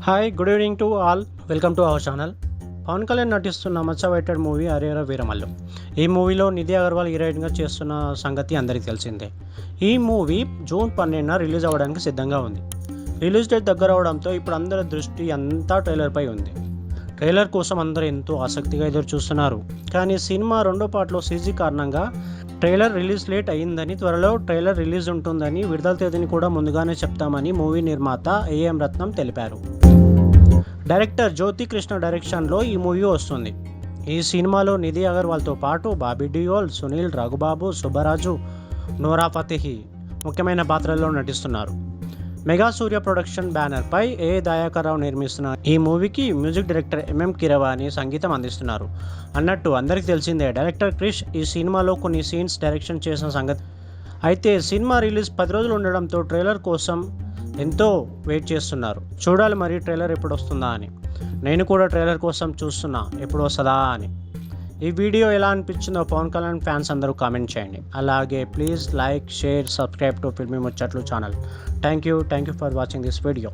Hi good evening to all, welcome to our channel. Pawan Kalyan నటిస్తున్న much awaited movie Harihara Veeramallu. ఈ మూవీలో నిధి అగర్వాల్ హీరోయిన్గా చేస్తున్న సంగతి అందరికీ తెలిసిందే. ఈ మూవీ జూన్ 12న రిలీజ్ అవ్వడానికి సిద్ధంగా ఉంది. రిలీజ్ డేట్ దగ్గర అవడంతో ఇప్పుడు అందరి దృష్టి అంతా ట్రైలర్పై ఉంది. ట్రైలర్ కోసం అందరూ ఎంతో ఆసక్తిగా ఎదురు చూస్తున్నారు. కానీ సినిమా రెండో పార్ట్లో సీజీ కారణంగా ట్రైలర్ రిలీజ్ లేట్ అయ్యిందని, త్వరలో ట్రైలర్ రిలీజ్ ఉంటుందని, విడుదల తేదీని కూడా ముందుగానే చెప్తామని మూవీ నిర్మాత ఏఎం రత్నం తెలిపారు. డైరెక్టర్ జ్యోతి కృష్ణ డైరెక్షన్లో ఈ మూవీ వస్తుంది. ఈ సినిమాలో నిధి అగర్వాల్తో పాటు బాబీ డియోల్, సునీల్, రఘుబాబు, సుబ్బరాజు, నోరా ఫతేహి ముఖ్యమైన పాత్రల్లో నటిస్తున్నారు. మెగా సూర్య ప్రొడక్షన్ బ్యానర్పై ఏ దయాకర్ రావు నిర్మిస్తున్న ఈ మూవీకి మ్యూజిక్ డైరెక్టర్ ఎంఎం కీరవాణి సంగీతం అందిస్తున్నారు. అన్నట్టు అందరికీ తెలిసిందే, డైరెక్టర్ క్రిష్ ఈ సినిమాలో కొన్ని సీన్స్ డైరెక్షన్ చేసిన సంగతి. అయితే సినిమా రిలీజ్ 10 రోజులు ఉండడంతో ట్రైలర్ కోసం ఎంతో వెయిట్ చేస్తున్నారు. చూడాలి మరి ట్రైలర్ ఎప్పుడు వస్తుందా అని. నేను కూడా ట్రైలర్ కోసం చూస్తున్నా ఎప్పుడు వస్తుందా అని. ఈ వీడియో ఎలా అనిపించిందో పవన్ కళ్యాణ్ ఫ్యాన్స్ అందరూ కామెంట్ చేయండి. అలాగే please like, share, subscribe to filmy Muchatlu channel. Thank you for watching this video.